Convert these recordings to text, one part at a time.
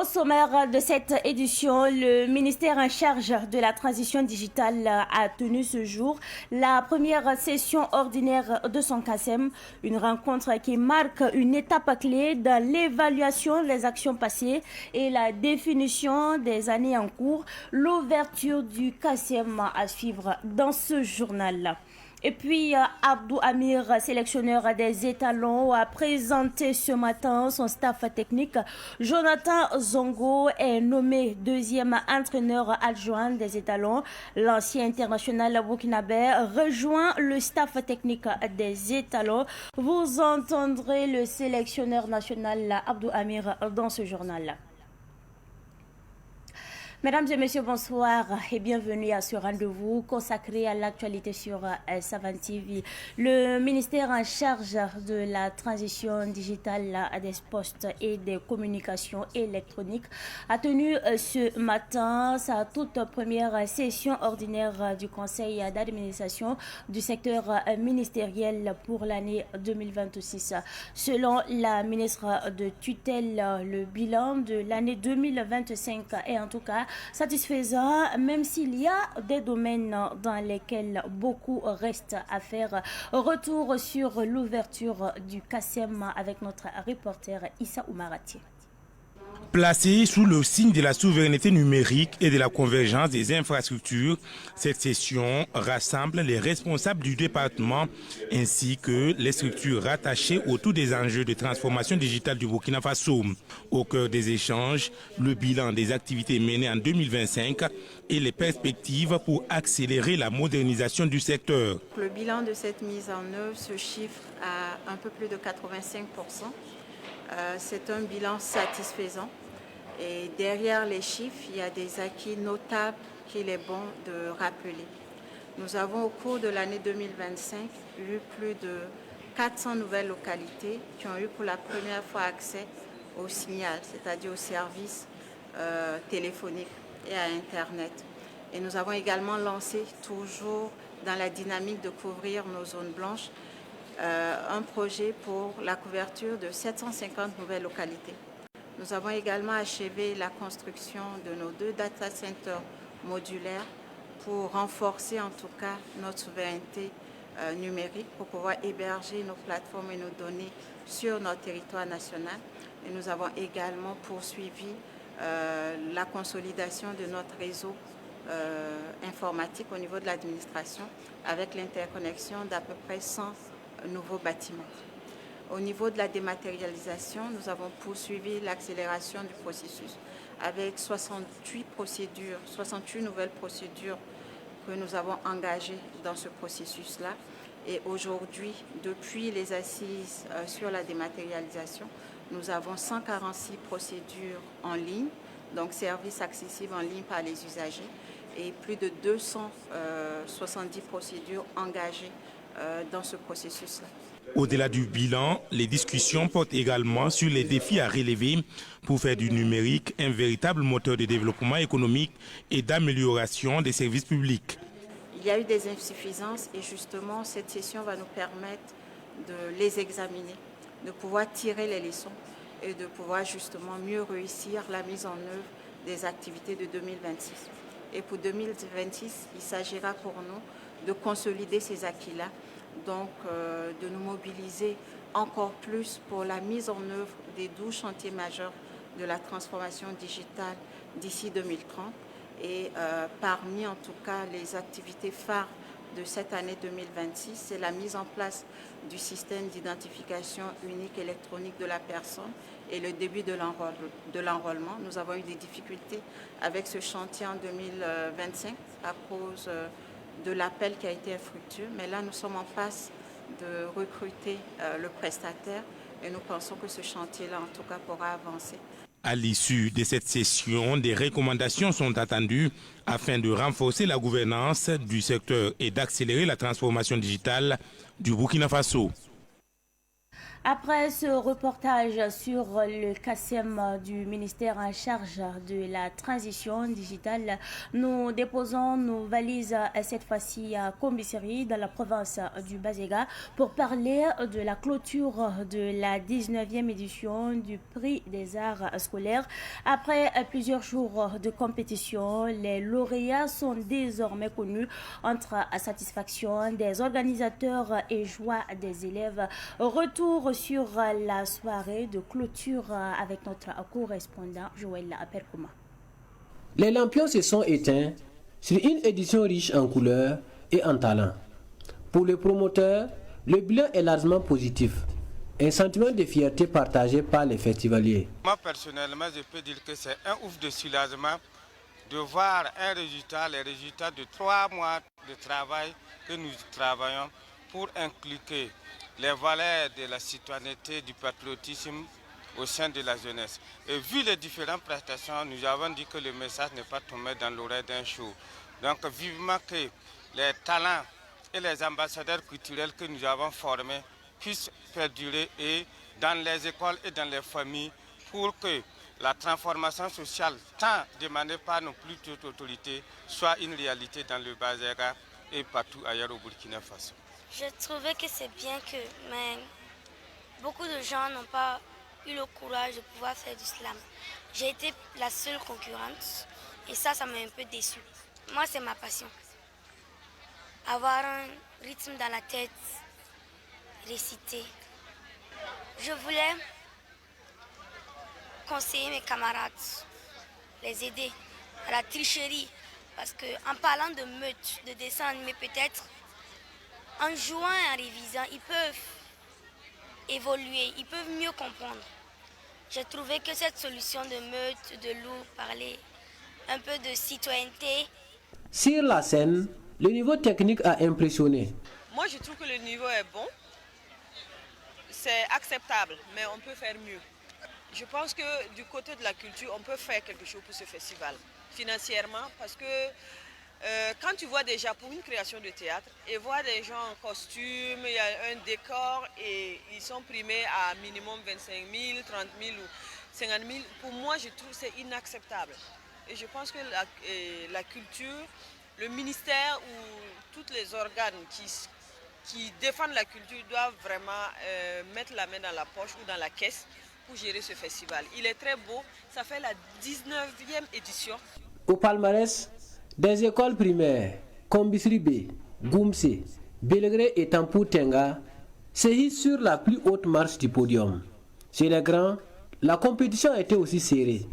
Au sommaire de cette édition, le ministère en charge de la transition digitale a tenu ce jour la première session ordinaire de son CASEM, une rencontre qui marque une étape clé dans l'évaluation des actions passées et la définition des années en cours, l'ouverture du CASEM à suivre dans ce journal. Et puis, Abdou Amir, sélectionneur des étalons, a présenté ce matin son staff technique. Jonathan Zongo est nommé deuxième entraîneur adjoint des étalons. L'ancien international burkinabé rejoint le staff technique des étalons. Vous entendrez le sélectionneur national Abdou Amir dans ce journal. Mesdames et messieurs, bonsoir et bienvenue à ce rendez-vous consacré à l'actualité sur Savane TV. Le ministère en charge de la transition digitale des postes et des communications électroniques a tenu ce matin sa toute première session ordinaire du conseil d'administration du secteur ministériel pour l'année 2026. Selon la ministre de tutelle, le bilan de l'année 2025 est en tout cas satisfaisant, même s'il y a des domaines dans lesquels beaucoup reste à faire. Retour sur l'ouverture du CASEM avec notre reporter Issa Oumarati. Placée sous le signe de la souveraineté numérique et de la convergence des infrastructures, cette session rassemble les responsables du département ainsi que les structures rattachées autour des enjeux de transformation digitale du Burkina Faso. Au cœur des échanges, le bilan des activités menées en 2025 et les perspectives pour accélérer la modernisation du secteur. Le bilan de cette mise en œuvre se chiffre à un peu plus de 85%. C'est un bilan satisfaisant. Et derrière les chiffres, il y a des acquis notables qu'il est bon de rappeler. Nous avons au cours de l'année 2025 eu plus de 400 nouvelles localités qui ont eu pour la première fois accès au signal, c'est-à-dire aux services téléphoniques et à Internet. Et nous avons également lancé, toujours dans la dynamique de couvrir nos zones blanches, un projet pour la couverture de 750 nouvelles localités. Nous avons également achevé la construction de nos 2 data centers modulaires pour renforcer en tout cas notre souveraineté numérique, pour pouvoir héberger nos plateformes et nos données sur notre territoire national. Et nous avons également poursuivi la consolidation de notre réseau informatique au niveau de l'administration avec l'interconnexion d'à peu près 100 nouveaux bâtiments. Au niveau de la dématérialisation, nous avons poursuivi l'accélération du processus avec 68 nouvelles procédures que nous avons engagées dans ce processus-là. Et aujourd'hui, depuis les assises sur la dématérialisation, nous avons 146 procédures en ligne, donc services accessibles en ligne par les usagers, et plus de 270 procédures engagées dans ce processus-là. Au-delà du bilan, les discussions portent également sur les défis à relever pour faire du numérique un véritable moteur de développement économique et d'amélioration des services publics. Il y a eu des insuffisances et justement cette session va nous permettre de les examiner, de pouvoir tirer les leçons et de pouvoir justement mieux réussir la mise en œuvre des activités de 2026. Et pour 2026, il s'agira pour nous de consolider ces acquis-là, donc de nous mobiliser encore plus pour la mise en œuvre des 12 chantiers majeurs de la transformation digitale d'ici 2030. Et parmi en tout cas les activités phares de cette année 2026, c'est la mise en place du système d'identification unique électronique de la personne et le début de l'enrôlement. Nous avons eu des difficultés avec ce chantier en 2025 à cause de l'appel qui a été infructueux, mais là nous sommes en passe de recruter le prestataire et nous pensons que ce chantier-là en tout cas pourra avancer. À l'issue de cette session, des recommandations sont attendues afin de renforcer la gouvernance du secteur et d'accélérer la transformation digitale du Burkina Faso. Après ce reportage sur le CACEM du ministère en charge de la transition digitale, nous déposons nos valises cette fois-ci à Kombisiri dans la province du Bazega pour parler de la clôture de la 19e édition du prix des arts scolaires. Après plusieurs jours de compétition, les lauréats sont désormais connus entre satisfaction des organisateurs et joie des élèves. Retour sur la soirée de clôture avec notre correspondant Joël Perkouma. Les lampions se sont éteints sur une édition riche en couleurs et en talents. Pour les promoteurs, le bilan est largement positif. Un sentiment de fierté partagé par les festivaliers. Moi personnellement, je peux dire que c'est un ouf de soulagement de voir les résultats de 3 mois de travail que nous travaillons pour inculquer les valeurs de la citoyenneté, du patriotisme au sein de la jeunesse. Et vu les différentes prestations, nous avons dit que le message n'est pas tombé dans l'oreille d'un chou. Donc vivement que les talents et les ambassadeurs culturels que nous avons formés puissent perdurer et dans les écoles et dans les familles pour que la transformation sociale tant demandée par nos plus hautes autorités soit une réalité dans le Bazega et partout ailleurs au Burkina Faso. Je trouvais que c'est bien mais beaucoup de gens n'ont pas eu le courage de pouvoir faire du slam. J'ai été la seule concurrente et ça m'a un peu déçue. Moi, c'est ma passion. Avoir un rythme dans la tête, réciter. Je voulais conseiller mes camarades, les aider à la tricherie. Parce qu'en parlant de meute, de dessin animé peut-être, en jouant et en révisant, ils peuvent évoluer, ils peuvent mieux comprendre. J'ai trouvé que cette solution de meute, de loup, parler un peu de citoyenneté. Sur la scène, le niveau technique a impressionné. Moi, je trouve que le niveau est bon. C'est acceptable, mais on peut faire mieux. Je pense que du côté de la culture, on peut faire quelque chose pour ce festival, financièrement, parce que quand tu vois déjà pour une création de théâtre et voir des gens en costume, il y a un décor et ils sont primés à minimum 25 000, 30 000 ou 50 000, pour moi je trouve que c'est inacceptable. Et je pense que la culture, le ministère ou tous les organes qui défendent la culture doivent vraiment mettre la main dans la poche ou dans la caisse pour gérer ce festival. Il est très beau, ça fait la 19e édition. Au palmarès, des écoles primaires, Kombisiri B, Goumse, Belgré et Tampou-Tenga sévissent sur la plus haute marche du podium. Chez les grands, la compétition a été aussi serrée.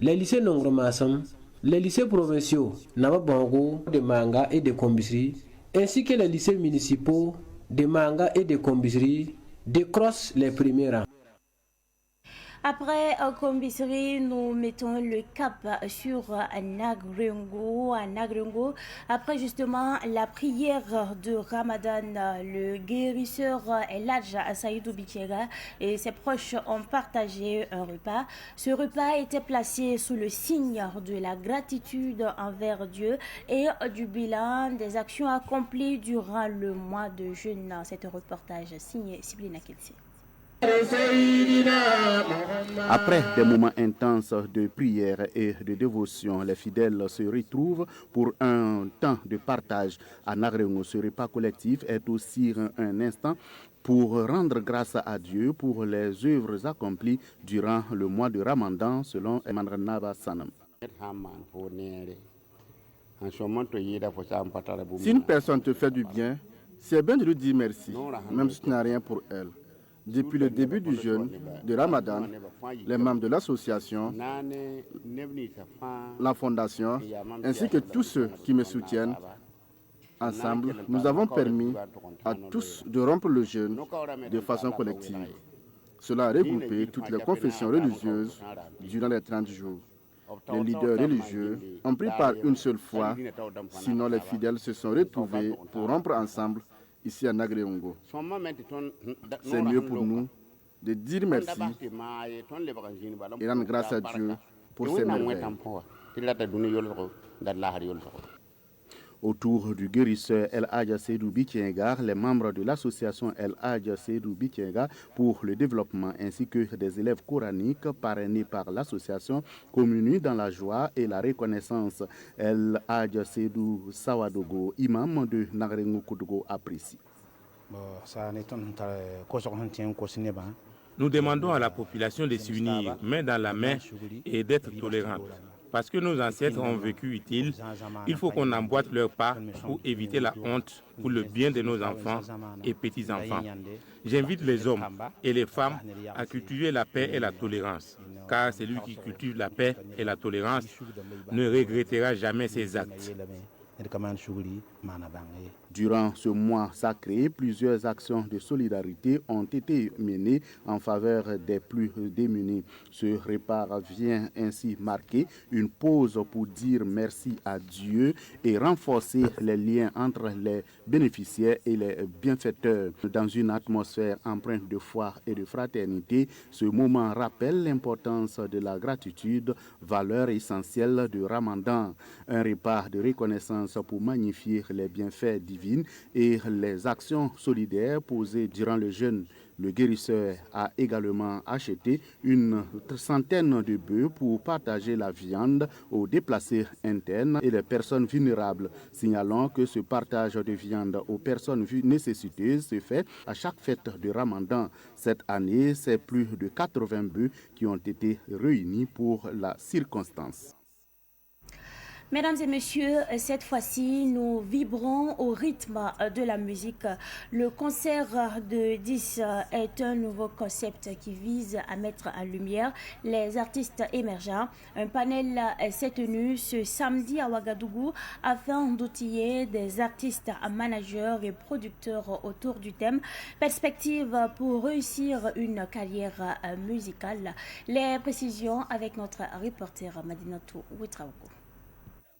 Les lycées Nongro-Massam, les lycées provinciaux Nababongo, de Manga et de Kombisiri, ainsi que les lycées municipaux de Manga et de Kombisiri décrochent les premiers rangs. Après Kombisiri, nous mettons le cap sur Nagrengo. Après justement la prière de Ramadan, le guérisseur Eladj Saïdou Bichega et ses proches ont partagé un repas. Ce repas était placé sous le signe de la gratitude envers Dieu et du bilan des actions accomplies durant le mois de jeûne. C'est un reportage signé Siblina Kelsi. Après des moments intenses de prière et de dévotion, les fidèles se retrouvent pour un temps de partage à Nagrengo. Ce repas collectif est aussi un instant pour rendre grâce à Dieu pour les œuvres accomplies durant le mois de Ramadan, selon Emmanuel Naba Sanam. Si une personne te fait du bien, c'est bien de lui dire merci, même si tu n'as rien pour elle. Depuis le début du jeûne de Ramadan, les membres de l'association, la fondation, ainsi que tous ceux qui me soutiennent, ensemble, nous avons permis à tous de rompre le jeûne de façon collective. Cela a regroupé toutes les confessions religieuses durant les 30 jours. Les leaders religieux ont pris part une seule fois, sinon les fidèles se sont retrouvés pour rompre ensemble ici à Nagrengo. C'est mieux pour nous de dire merci et rendre grâce à Dieu pour ces merveilles. Autour du guérisseur El Hadj Seydou Bitienga, les membres de l'association El Hadj Seydou Bitienga pour le développement ainsi que des élèves coraniques parrainés par l'association communient dans la joie et la reconnaissance. El Hadj Seydou Sawadogo, imam de Nagrengo Koudougo, apprécie. Nous demandons à la population de s'unir main dans la main et d'être tolérante. Parce que nos ancêtres ont vécu utile, il faut qu'on emboîte leur pas pour éviter la honte pour le bien de nos enfants et petits-enfants. J'invite les hommes et les femmes à cultiver la paix et la tolérance, car celui qui cultive la paix et la tolérance ne regrettera jamais ses actes. Durant ce mois sacré, plusieurs actions de solidarité ont été menées en faveur des plus démunis. Ce repas vient ainsi marquer une pause pour dire merci à Dieu et renforcer les liens entre les bénéficiaires et les bienfaiteurs. Dans une atmosphère empreinte de foi et de fraternité, ce moment rappelle l'importance de la gratitude, valeur essentielle du Ramadan. Un repas de reconnaissance pour magnifier les bienfaits divins et les actions solidaires posées durant le jeûne. Le guérisseur a également acheté une centaine de bœufs pour partager la viande aux déplacés internes et les personnes vulnérables. Signalons que ce partage de viande aux personnes nécessiteuses se fait à chaque fête de Ramadan. Cette année, c'est plus de 80 bœufs qui ont été réunis pour la circonstance. Mesdames et messieurs, cette fois-ci, nous vibrons au rythme de la musique. Le concert de 10 est un nouveau concept qui vise à mettre en lumière les artistes émergents. Un panel s'est tenu ce samedi à Ouagadougou afin d'outiller des artistes, managers et producteurs autour du thème « Perspective pour réussir une carrière musicale ». Les précisions avec notre reporter Madinatou Ouetraoukou.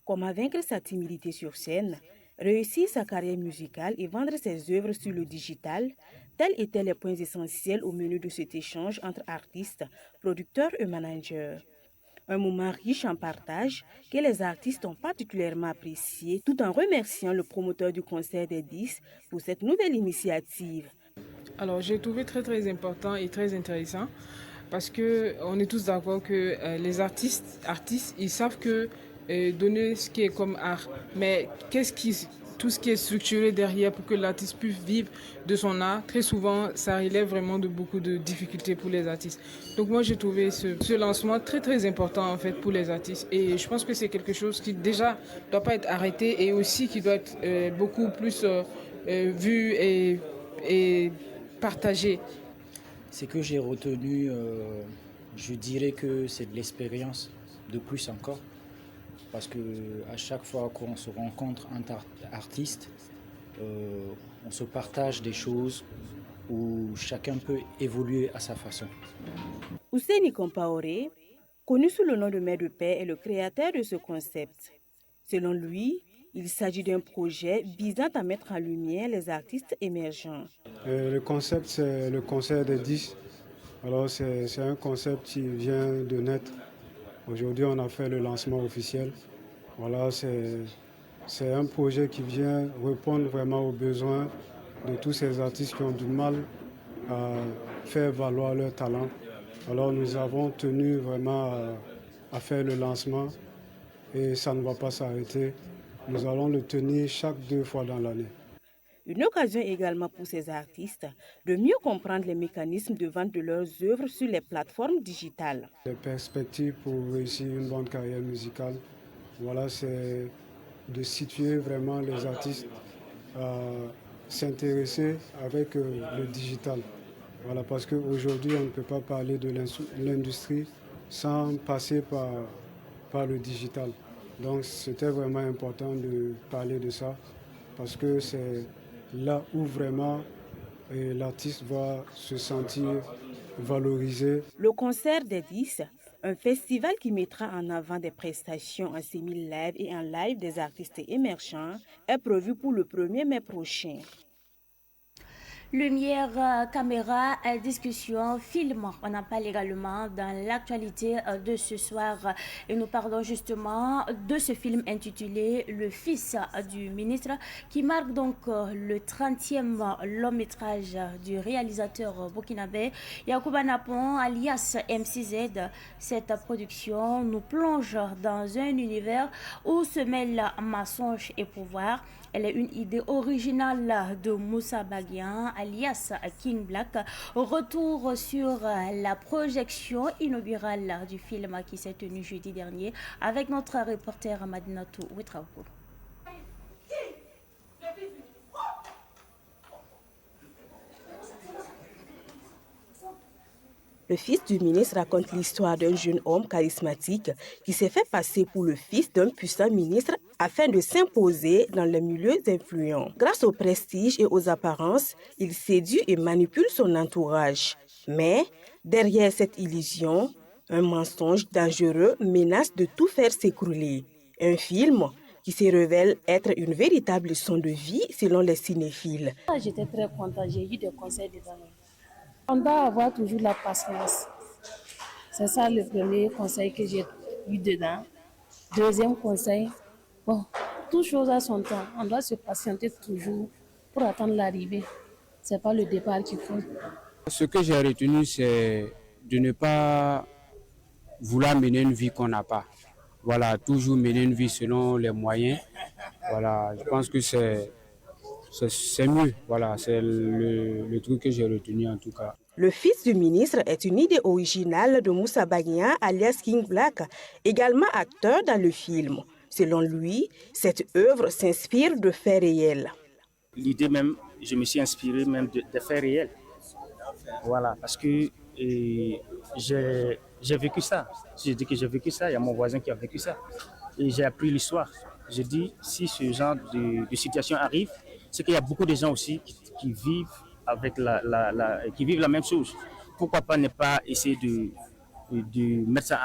Comment vaincre sa timidité sur scène, réussir sa carrière musicale et vendre ses œuvres sur le digital, tels étaient les points essentiels au menu de cet échange entre artistes, producteurs et managers. Un moment riche en partage que les artistes ont particulièrement apprécié tout en remerciant le promoteur du concert des 10 pour cette nouvelle initiative. Alors j'ai trouvé très important et très intéressant parce qu'on est tous d'accord que les artistes, ils savent que donner ce qui est comme art, mais tout ce qui est structuré derrière pour que l'artiste puisse vivre de son art, très souvent ça relève vraiment de beaucoup de difficultés pour les artistes. Donc moi j'ai trouvé ce lancement très important en fait pour les artistes et je pense que c'est quelque chose qui déjà doit pas être arrêté et aussi qui doit être beaucoup plus vu et partagé. Ce que j'ai retenu, je dirais que c'est de l'expérience de plus encore. Parce qu'à chaque fois qu'on se rencontre entre artistes, on se partage des choses où chacun peut évoluer à sa façon. Ousseini Compaoré, connu sous le nom de Mère de Paix, est le créateur de ce concept. Selon lui, il s'agit d'un projet visant à mettre en lumière les artistes émergents. Le concept, c'est le concert des 10. Alors c'est un concept qui vient de naître. Aujourd'hui, on a fait le lancement officiel. Voilà, c'est un projet qui vient répondre vraiment aux besoins de tous ces artistes qui ont du mal à faire valoir leur talent. Alors, nous avons tenu vraiment à faire le lancement et ça ne va pas s'arrêter. Nous allons le tenir chaque 2 fois dans l'année. Une occasion également pour ces artistes de mieux comprendre les mécanismes de vente de leurs œuvres sur les plateformes digitales. Les perspectives pour réussir une bonne carrière musicale, voilà, c'est de situer vraiment les artistes à s'intéresser avec le digital. Voilà, parce qu'aujourd'hui, on ne peut pas parler de l'industrie sans passer par le digital. Donc c'était vraiment important de parler de ça parce que c'est là où vraiment l'artiste va se sentir valorisé. Le concert des 10, un festival qui mettra en avant des prestations en semi-live et en live des artistes émergents, est prévu pour le 1er mai prochain. Lumière, caméra, discussion, film. On en parle également dans l'actualité de ce soir. Et nous parlons justement de ce film intitulé Le fils du ministre, qui marque donc le 30e long métrage du réalisateur burkinabé Yacouba Napon, alias MC-Z. Cette production nous plonge dans un univers où se mêlent mensonges et pouvoir. Elle est une idée originale de Moussa Baguian, alias King Black. Retour sur la projection inaugurale du film qui s'est tenue jeudi dernier avec notre reporter Madinatou Ouetraogo. Le fils du ministre raconte l'histoire d'un jeune homme charismatique qui s'est fait passer pour le fils d'un puissant ministre afin de s'imposer dans les milieux influents. Grâce au prestige et aux apparences, il séduit et manipule son entourage. Mais derrière cette illusion, un mensonge dangereux menace de tout faire s'écrouler. Un film qui se révèle être une véritable leçon de vie selon les cinéphiles. J'étais très contente, j'ai eu des conseils dedans. On doit avoir toujours la patience. C'est ça le premier conseil que j'ai eu dedans. Deuxième conseil, bon, toute chose à son temps. On doit se patienter toujours pour attendre l'arrivée. Ce n'est pas le départ qu'il faut. Ce que j'ai retenu, c'est de ne pas vouloir mener une vie qu'on n'a pas. Voilà, toujours mener une vie selon les moyens. Voilà, je pense que c'est mieux. Voilà, c'est le truc que j'ai retenu en tout cas. Le fils du ministre est une idée originale de Moussa Baguian, alias King Black, également acteur dans le film. Selon lui, cette œuvre s'inspire de faits réels. L'idée même, je me suis inspiré même de faits réels. Voilà, parce que j'ai vécu ça. Je dis que j'ai vécu ça, il y a mon voisin qui a vécu ça. Et j'ai appris l'histoire. Je dis, si ce genre de situation arrive, c'est qu'il y a beaucoup de gens aussi qui vivent avec qui vivent la même chose. Pourquoi pas ne pas essayer de mettre ça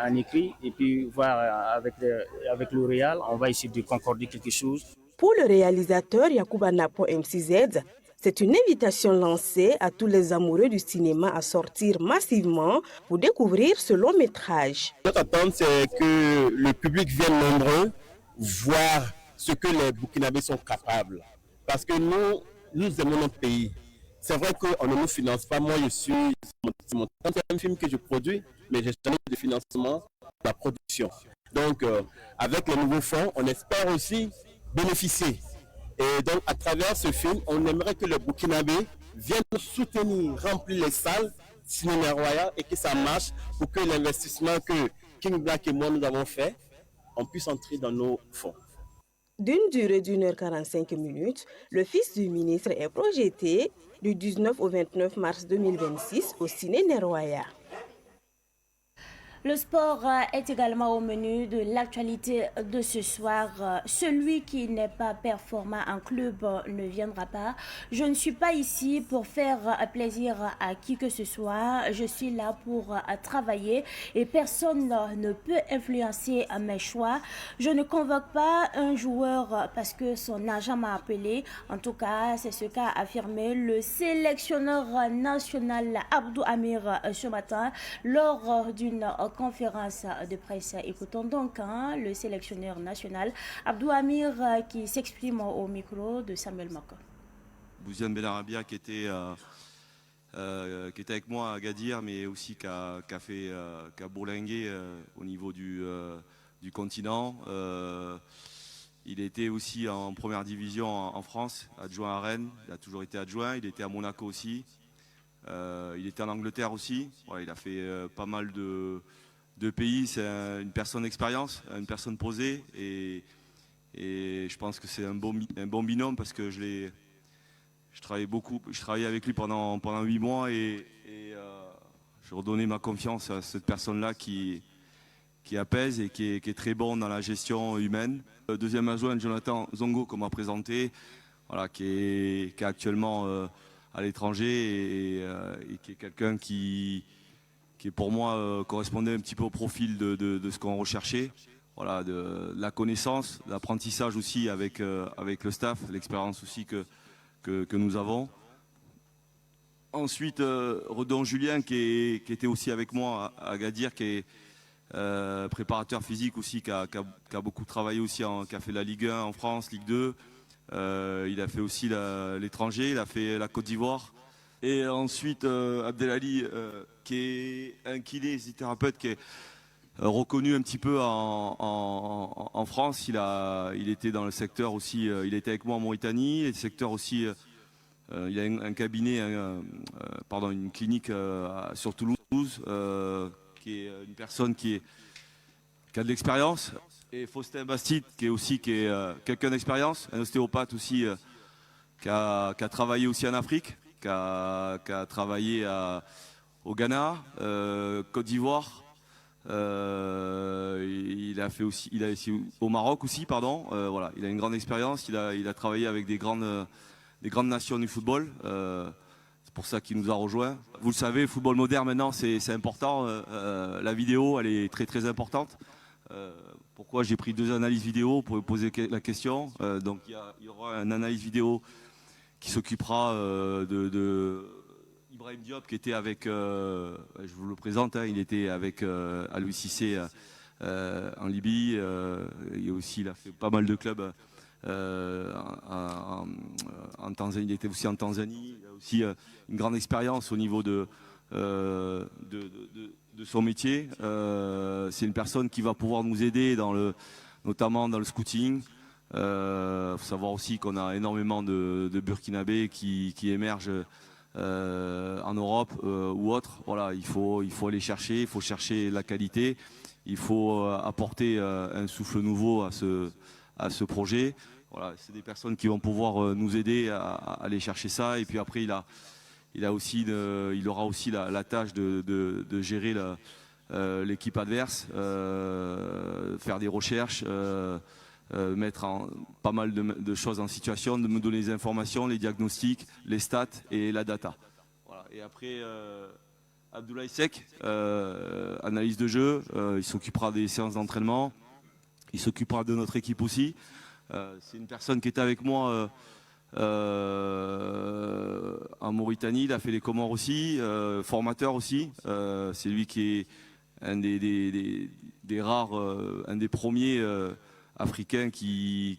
en écrit et puis voir avec L'Oréal, on va essayer de concorder quelque chose. Pour le réalisateur Yacouba Napon MC-Z, c'est une invitation lancée à tous les amoureux du cinéma à sortir massivement pour découvrir ce long métrage. Notre attente, c'est que le public vienne nombreux voir ce que les Burkinabés sont capables. Parce que nous aimons notre pays. C'est vrai qu'on ne nous finance pas. Moi, c'est mon 30e film que je produis, mais j'ai jamais eu de financement pour la production. Donc, avec les nouveaux fonds, on espère aussi bénéficier. Et donc, à travers ce film, on aimerait que les Burkinabés viennent nous soutenir, remplir les salles, Cinéma Royal, et que ça marche pour que l'investissement que King Black et moi nous avons fait, on puisse entrer dans nos fonds. D'une durée d'1h45, le fils du ministre est projeté du 19 au 29 mars 2026 au Ciné Neroya. Le sport est également au menu de l'actualité de ce soir. Celui qui n'est pas performant en club ne viendra pas. Je ne suis pas ici pour faire plaisir à qui que ce soit. Je suis là pour travailler et personne ne peut influencer mes choix. Je ne convoque pas un joueur parce que son agent m'a appelé. En tout cas, c'est ce qu'a affirmé le sélectionneur national Abdou Amir ce matin lors d'une conférence de presse. Écoutons donc le sélectionneur national Abdou Amir qui s'exprime au micro de Samuel Mako. Bouziane Benarabia qui était avec moi à Agadir, mais aussi qui a bourlingué au niveau du continent. Il était aussi en première division en France, adjoint à Rennes, il a toujours été adjoint, il était à Monaco aussi. Il était en Angleterre aussi. Ouais, il a fait pas mal de pays. C'est une personne d'expérience, une personne posée. Et je pense que c'est un bon binôme parce que je travaillais avec lui pendant 8 mois et je redonnais ma confiance à cette personne-là qui apaise et qui est très bon dans la gestion humaine. Deuxième adjoint, Jonathan Zongo, qu'on m'a présenté, voilà, qui est actuellement à l'étranger et qui est quelqu'un qui pour moi correspondait un petit peu au profil de ce qu'on recherchait. Voilà, de la connaissance, l'apprentissage aussi avec le staff, l'expérience aussi que nous avons. Ensuite, Redon Julien qui était aussi avec moi à Agadir, qui est préparateur physique aussi, qui a beaucoup travaillé aussi, qui a fait la Ligue 1 en France, Ligue 2. Il a fait aussi l'étranger, il a fait la Côte d'Ivoire. Et ensuite, Abdelali, qui est un kinésithérapeute qui est reconnu un petit peu en France. Il était dans le secteur aussi, il était avec moi en Mauritanie, et le secteur aussi, il a un cabinet, une clinique sur Toulouse, qui est une personne qui a de l'expérience. Et Faustin Bastide, qui est quelqu'un d'expérience, un ostéopathe aussi, qui a travaillé aussi en Afrique, qui a travaillé au Ghana, Côte d'Ivoire. Il a au Maroc aussi, pardon. Voilà, il a une grande expérience. Il a travaillé avec des grandes nations du football. C'est pour ça qu'il nous a rejoints. Vous le savez, le football moderne maintenant, c'est important. La vidéo, elle est très très importante. Pourquoi j'ai pris 2 analyses vidéo pour poser la question. Donc il y aura une analyse vidéo qui s'occupera de Ibrahim Diop, qui était avec, je vous le présente, il était avec Alois Cissé en Libye. Il a fait pas mal de clubs en Tanzanie. Il était aussi en Tanzanie. Il a aussi une grande expérience au niveau de son métier. C'est une personne qui va pouvoir nous aider notamment dans le scouting. Faut savoir aussi qu'on a énormément de Burkinabés qui émergent en Europe ou autre. Voilà, il faut aller chercher, il faut chercher la qualité, il faut apporter un souffle nouveau à ce projet. Voilà, c'est des personnes qui vont pouvoir nous aider à aller chercher ça. Et puis après, il aura aussi la tâche de gérer l'équipe adverse, faire des recherches, mettre pas mal de choses en situation, de me donner les informations, les diagnostics, les stats et la data. Voilà. Et après, Abdoulaye Seck, analyse de jeu, il s'occupera des séances d'entraînement, il s'occupera de notre équipe aussi. C'est une personne qui était avec moi en Mauritanie, il a fait les Comores aussi, formateur aussi. C'est lui qui est un des rares, un des premiers africains qui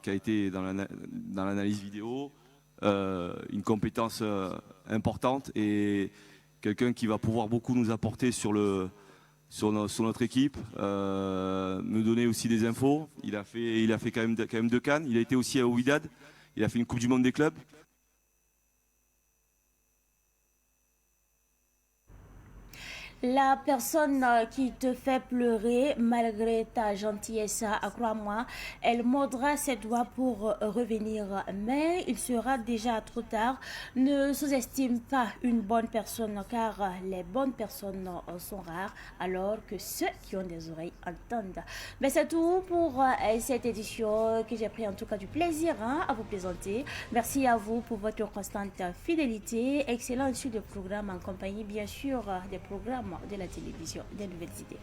a été dans l'analyse vidéo, une compétence importante et quelqu'un qui va pouvoir beaucoup nous apporter sur notre équipe, me donner aussi des infos. Il a fait quand même 2 CAN. Il a été aussi à Ouidad. Il a fait une Coupe du Monde des clubs. La personne qui te fait pleurer malgré ta gentillesse, crois-moi, elle mordra ses doigts pour revenir. Mais il sera déjà trop tard. Ne sous-estime pas une bonne personne car les bonnes personnes sont rares alors que ceux qui ont des oreilles entendent. Mais c'est tout pour cette édition que j'ai pris en tout cas du plaisir à vous présenter. Merci à vous pour votre constante fidélité. Excellent suite de programme en compagnie bien sûr des programmes de la télévision des Nouvelles Idées.